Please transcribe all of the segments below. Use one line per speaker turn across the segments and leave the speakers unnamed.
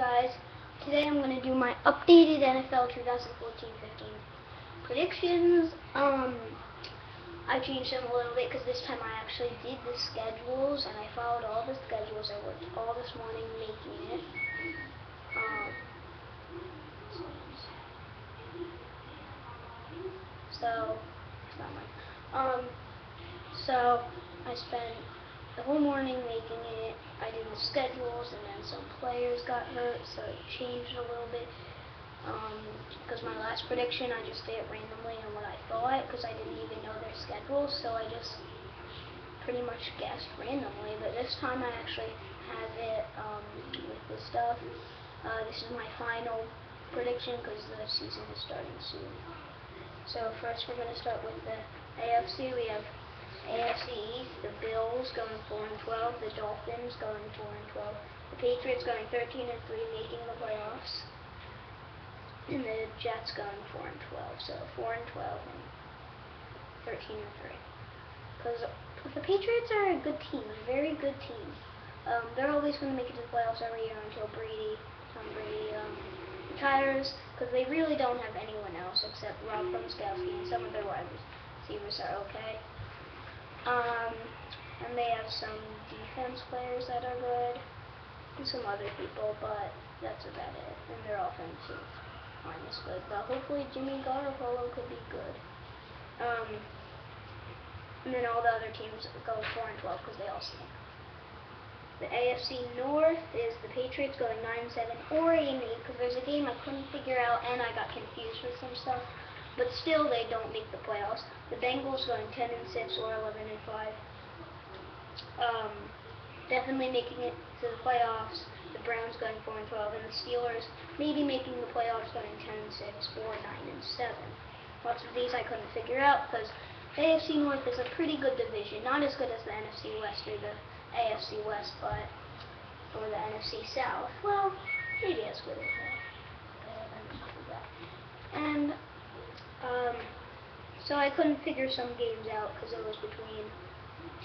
guys, today I'm going to do my updated NFL 2014-15 predictions. I changed them a little bit because this time I actually did the schedules and I followed all the schedules. I worked all this morning making it. So, it's not mine. So I spent the whole morning making it. I did the schedules, and then some players got hurt, so it changed a little bit. Because my last prediction, I just did it randomly on what I thought, because I didn't even know their schedules, so I just pretty much guessed randomly. But this time I actually have it with the stuff. This is my final prediction, because the season is starting soon. So first we're going to start with the AFC. We have AFC East, the Bills going 4-12, the Dolphins going 4-12, the Patriots going 13-3, making the playoffs, and the Jets going 4-12. So 4-12 and 13-3. Because the Patriots are a good team, a very good team. They're always going to make it to the playoffs every year until Tom Brady retires, because they really don't have anyone else except Rob Gronkowski, and some of their wide receivers are okay. And they have some defense players that are good, and some other people, but that's about it. And their offensive line is good, but hopefully Jimmy Garoppolo could be good. And then all the other teams go 4-12 because they all stink. The AFC North is the Patriots going 9-7 or 8-8, because there's a game I couldn't figure out and I got confused with some stuff. But still, they don't make the playoffs. The Bengals going 10-6 or 11-5. Definitely making it to the playoffs. The Browns going 4-12, and the Steelers maybe making the playoffs going 10-6 or 9-7. Lots of these I couldn't figure out because the AFC North is a pretty good division. Not as good as the NFC West or the AFC West, but or the NFC South. Well, maybe as good as that. And so I couldn't figure some games out because it was between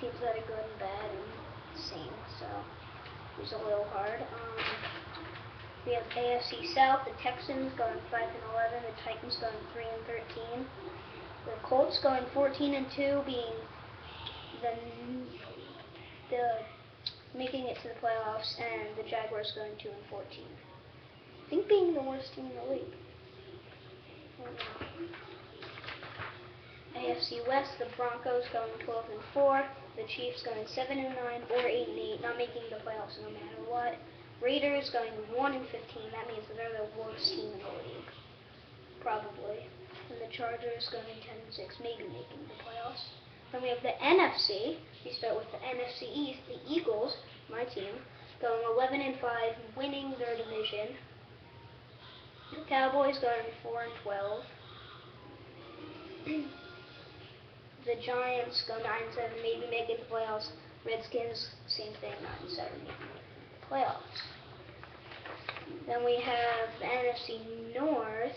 teams that are good and bad and same, so it was a little hard. We have AFC South, the Texans going 5-11, the Titans going 3-13, the Colts going 14-2, being the making it to the playoffs, and the Jaguars going 2-14. I think being the worst team in the league. AFC West, the Broncos going 12-4, the Chiefs going 7-9 or 8-8, not making the playoffs no matter what. Raiders going 1-15, that means that they're the worst team in the league, probably. And the Chargers going 10-6, maybe making the playoffs. Then we have the NFC. We start with the NFC East, the Eagles, my team, going 11-5, winning their division. The Cowboys going 4-12. The Giants go 9-7, maybe making the playoffs. Redskins, same thing, 9-7, making the playoffs. Then we have the NFC North.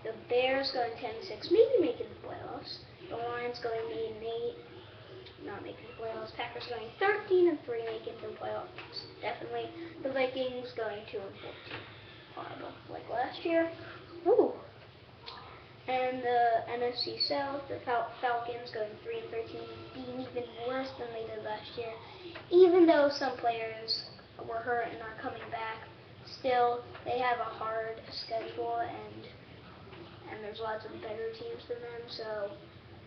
The Bears going 10-6, maybe making the playoffs. The Lions going 8-8, not making the playoffs. Packers going 13-3, making the playoffs. Definitely. The Vikings going 2-14. Horrible, like last year. Ooh. And the NFC South, the Falcons going 3-13, being even worse than they did last year. Even though some players were hurt and are coming back, still they have a hard schedule, and there's lots of better teams than them. So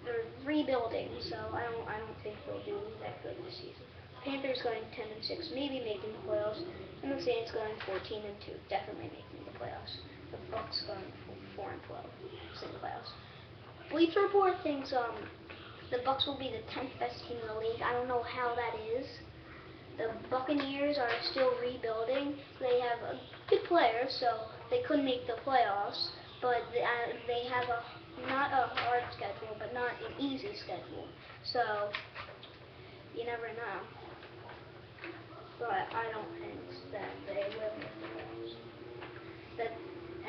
they're rebuilding. So I don't think they'll do that good this season. Panthers going 10-6, maybe making the playoffs, and the Saints going 14-2, definitely making the playoffs. The Bucks going 4-12, in the playoffs. Bleacher Report thinks the Bucks will be the 10th best team in the league. I don't know how that is. The Buccaneers are still rebuilding. They have good players, so they couldn't make the playoffs. But they have not a hard schedule, but not an easy schedule. So you never know. But I don't think that they will make the playoffs. The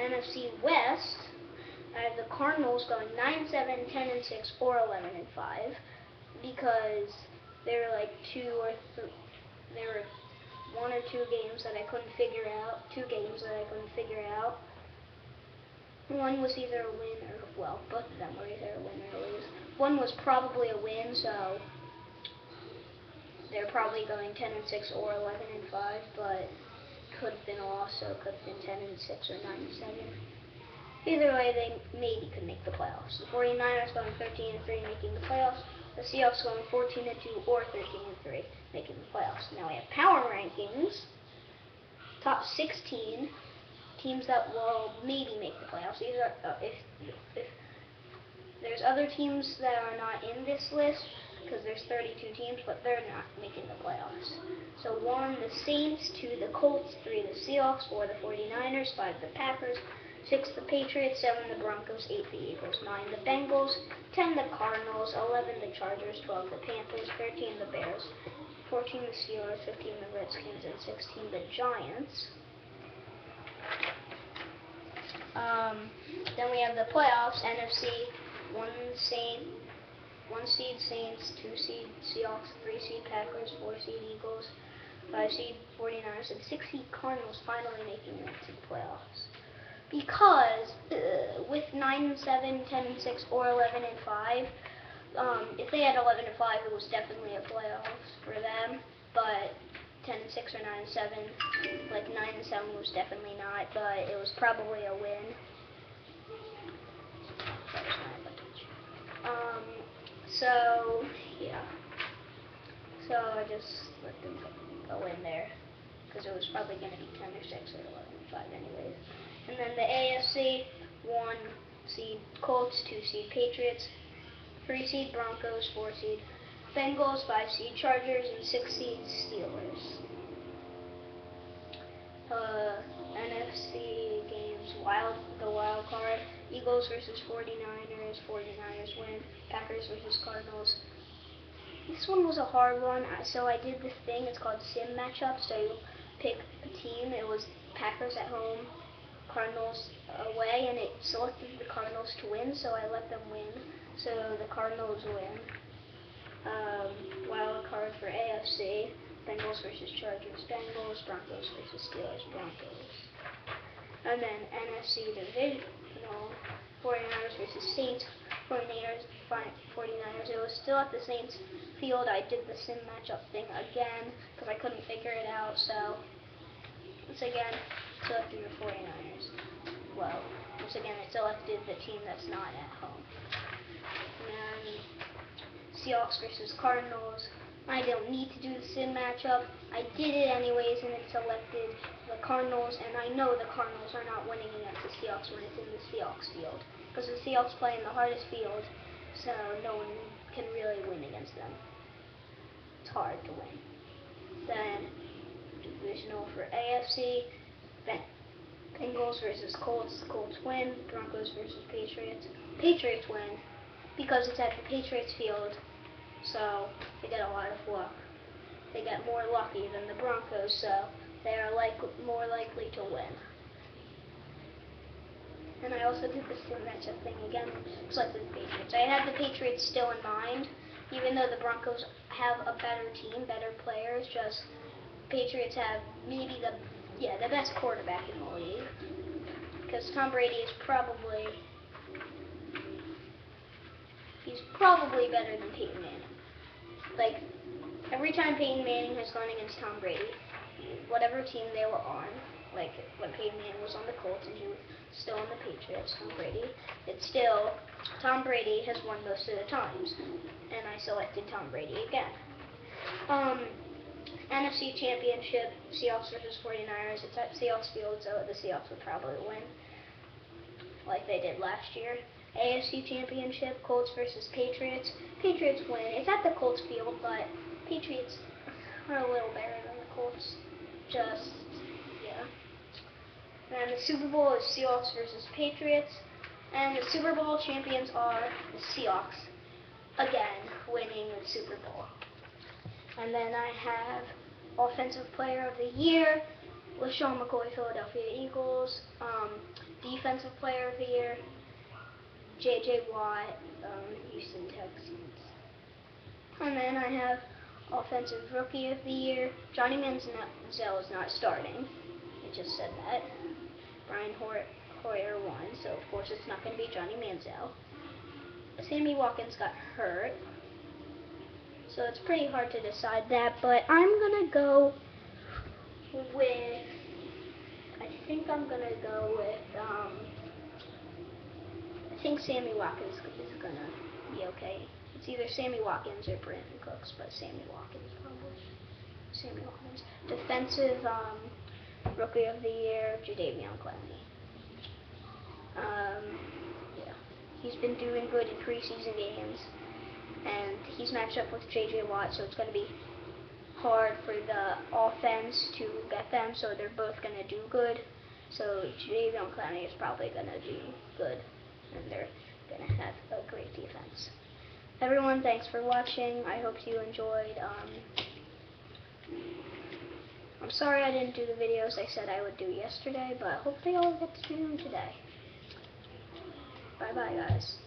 NFC West, I have the Cardinals going 9-7, 10-6, or 11-5, because they're like 2 or 3. They were one or two games that I couldn't figure out. Two games that I couldn't figure out. One was either a win or, well, both of them were either a win or a lose. One was probably a win, so they're probably going 10-6 or 11-5, but could have been a loss, so it could have been 10-6 or 9-7. Either way, they maybe could make the playoffs. The 49ers going 13-3, making the playoffs. The Seahawks going 14-2 or 13-3, making the playoffs. Now we have power rankings. Top 16 teams that will maybe make the playoffs. These are if there's other teams that are not in this list because there's 32 teams, but they're not making the playoffs. So 1, the Saints, 2, the Colts, 3, the Seahawks, 4, the 49ers, 5, the Packers, 6, the Patriots, 7, the Broncos, 8, the Eagles, 9, the Bengals, 10, the Cardinals, 11, the Chargers, 12, the Panthers, 13, the Bears, 14, the Steelers, 15, the Redskins, and 16, the Giants. Then we have the playoffs, NFC, 1 seed Saints, 2 seed Seahawks, 3 seed Packers, 4 seed Eagles, 5 seed 49ers, and 6 seed Cardinals finally making it to the playoffs. Because with 9-7, 10-6, or 11-5, if they had 11-5, it was definitely a playoffs for them. But 10-6 or 9-7, like 9-7 was definitely not, but it was probably a win. So yeah. So I just let them go in there because it was probably going to be 10-6 or 11-5 anyways. And then the AFC, 1 seed Colts, 2 seed Patriots, 3 seed Broncos, 4 seed Bengals, 5 seed Chargers, and 6 seed Steelers. NFC games, the wild card, Eagles versus 49ers, 49ers win, Packers versus Cardinals. This one was a hard one, so I did this thing, it's called Sim Matchup, so you pick a team, it was Packers at home, Cardinals away, and it selected the Cardinals to win, so I let them win, so the Cardinals win. Wild card for AFC, Bengals versus Chargers, Bengals, Broncos versus Steelers, Broncos. And then NFC divisional, 49ers versus Saints, 49ers, it was still at the Saints field. I did the sim matchup thing again, because I couldn't figure it out, so once again, selected the 49ers. Well, once again, it selected the team that's not at home. And then Seahawks versus Cardinals. I don't need to do the sim matchup. I did it anyways, and it selected the Cardinals, and I know the Cardinals are not winning against the Seahawks when it's in the Seahawks field, because the Seahawks play in the hardest field, so no one can really win against them. It's hard to win. Then, divisional for AFC, Bengals versus Colts. Colts win. Broncos versus Patriots. Patriots win, because it's at the Patriots field, so they get a lot of luck. They get more lucky than the Broncos, so they are more likely to win. And I also did the sim matchup thing again, selected the Patriots. I had the Patriots still in mind, even though the Broncos have a better team, better players, just Patriots have maybe the best quarterback in the league. Because Tom Brady is probably better than Peyton Manning. Like, every time Peyton Manning has gone against Tom Brady, whatever team they were on, like when Peyton Manning was on the Colts and he was still on the Patriots, Tom Brady, Tom Brady has won most of the times, and I selected Tom Brady again. NFC Championship, Seahawks versus 49ers, it's at Seahawks Field, so the Seahawks would probably win, like they did last year. AFC Championship, Colts versus Patriots. Patriots win. It's at the Colts field, but Patriots are a little better than the Colts. And the Super Bowl is Seahawks versus Patriots. And the Super Bowl champions are the Seahawks, again, winning the Super Bowl. And then I have Offensive Player of the Year, LaShawn McCoy, Philadelphia Eagles. Defensive Player of the Year, J.J. Watt, Houston Texans. And then I have Offensive Rookie of the Year. Johnny Manziel is not starting. I just said that. Brian Hoyer won, so of course it's not going to be Johnny Manziel. Sammy Watkins got hurt, so it's pretty hard to decide that, but I'm going to go with, I think Sammy Watkins is going to be okay. It's either Sammy Watkins or Brandon Cooks, but Sammy Watkins probably. Sammy Watkins. Defensive Rookie of the Year, Jadeveon Clowney. Yeah, he's been doing good in preseason games, and he's matched up with J.J. Watt, so it's going to be hard for the offense to get them, so they're both going to do good. So Jadeveon Clowney is probably going to do good, and they're going to have a great defense. Everyone, thanks for watching. I hope you enjoyed. I'm sorry I didn't do the videos I said I would do yesterday, but hopefully I'll get to do them today. Bye-bye, guys.